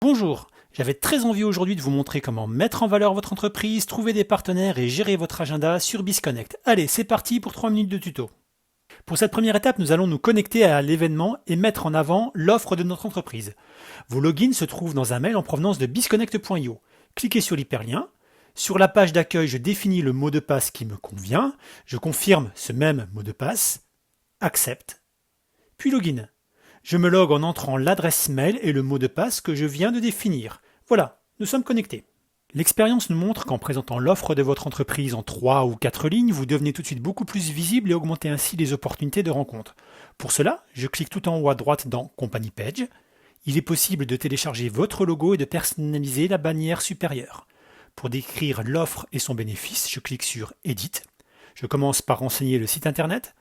Bonjour, j'avais très envie aujourd'hui de vous montrer comment mettre en valeur votre entreprise, trouver des partenaires et gérer votre agenda sur BizConnect. Allez, c'est parti pour 3 minutes de tuto. Pour cette première étape, nous allons nous connecter à l'événement et mettre en avant l'offre de notre entreprise. Vos logins se trouvent dans un mail en provenance de bizconnect.io. Cliquez sur l'hyperlien. Sur la page d'accueil, je définis le mot de passe qui me convient. Je confirme ce même mot de passe. Accepte. Puis login. Je me logue en entrant l'adresse mail et le mot de passe que je viens de définir. Voilà, nous sommes connectés. L'expérience nous montre qu'en présentant l'offre de votre entreprise en 3 ou 4 lignes, vous devenez tout de suite beaucoup plus visible et augmentez ainsi les opportunités de rencontre. Pour cela, je clique tout en haut à droite dans Company Page. Il est possible de télécharger votre logo et de personnaliser la bannière supérieure. Pour décrire l'offre et son bénéfice, je clique sur Edit. Je commence par renseigner le site internet.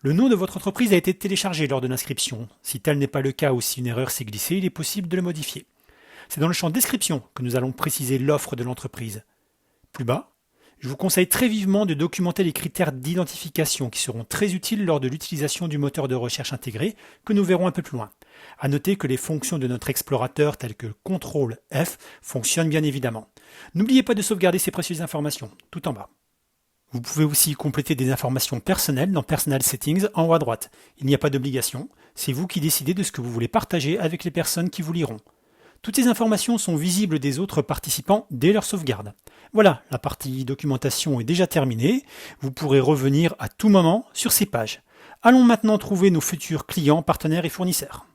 Le nom de votre entreprise a été téléchargé lors de l'inscription. Si tel n'est pas le cas ou si une erreur s'est glissée, il est possible de le modifier. C'est dans le champ description que nous allons préciser l'offre de l'entreprise. Plus bas, je vous conseille très vivement de documenter les critères d'identification qui seront très utiles lors de l'utilisation du moteur de recherche intégré que nous verrons un peu plus loin. À noter que les fonctions de notre explorateur telles que CTRL F fonctionnent bien évidemment. N'oubliez pas de sauvegarder ces précieuses informations, tout en bas. Vous pouvez aussi compléter des informations personnelles dans Personal Settings en haut à droite. Il n'y a pas d'obligation, c'est vous qui décidez de ce que vous voulez partager avec les personnes qui vous liront. Toutes ces informations sont visibles des autres participants dès leur sauvegarde. Voilà, la partie documentation est déjà terminée. Vous pourrez revenir à tout moment sur ces pages. Allons maintenant trouver nos futurs clients, partenaires et fournisseurs.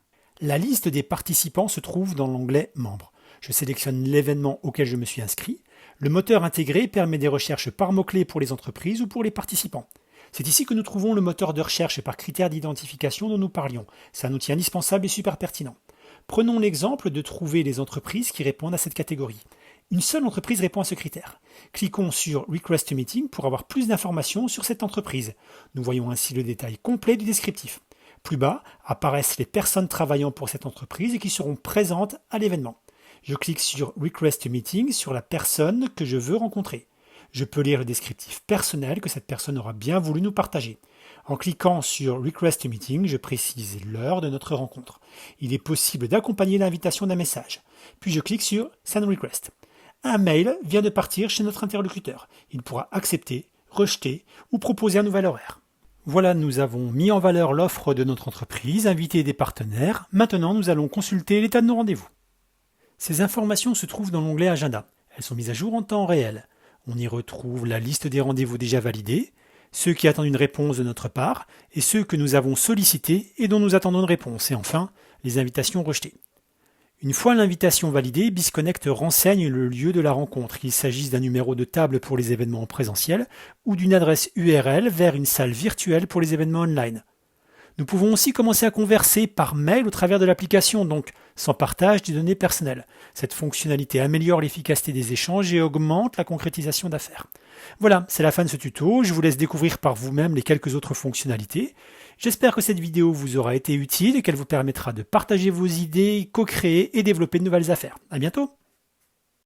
La liste des participants se trouve dans l'onglet Membres. Je sélectionne l'événement auquel je me suis inscrit. Le moteur intégré permet des recherches par mots-clés pour les entreprises ou pour les participants. C'est ici que nous trouvons le moteur de recherche par critères d'identification dont nous parlions. C'est un outil indispensable et super pertinent. Prenons l'exemple de trouver les entreprises qui répondent à cette catégorie. Une seule entreprise répond à ce critère. Cliquons sur Request to Meeting pour avoir plus d'informations sur cette entreprise. Nous voyons ainsi le détail complet du descriptif. Plus bas apparaissent les personnes travaillant pour cette entreprise et qui seront présentes à l'événement. Je clique sur Request to Meeting sur la personne que je veux rencontrer. Je peux lire le descriptif personnel que cette personne aura bien voulu nous partager. En cliquant sur Request to Meeting, je précise l'heure de notre rencontre. Il est possible d'accompagner l'invitation d'un message. Puis je clique sur Send Request. Un mail vient de partir chez notre interlocuteur. Il pourra accepter, rejeter ou proposer un nouvel horaire. Voilà, nous avons mis en valeur l'offre de notre entreprise, invité des partenaires. Maintenant, nous allons consulter l'état de nos rendez-vous. Ces informations se trouvent dans l'onglet Agenda. Elles sont mises à jour en temps réel. On y retrouve la liste des rendez-vous déjà validés, ceux qui attendent une réponse de notre part et ceux que nous avons sollicités et dont nous attendons une réponse. Et enfin, les invitations rejetées. Une fois l'invitation validée, BizConnect renseigne le lieu de la rencontre, qu'il s'agisse d'un numéro de table pour les événements en présentiel ou d'une adresse URL vers une salle virtuelle pour les événements online. Nous pouvons aussi commencer à converser par mail au travers de l'application, donc sans partage des données personnelles. Cette fonctionnalité améliore l'efficacité des échanges et augmente la concrétisation d'affaires. Voilà, c'est la fin de ce tuto. Je vous laisse découvrir par vous-même les quelques autres fonctionnalités. J'espère que cette vidéo vous aura été utile et qu'elle vous permettra de partager vos idées, co-créer et développer de nouvelles affaires. À bientôt!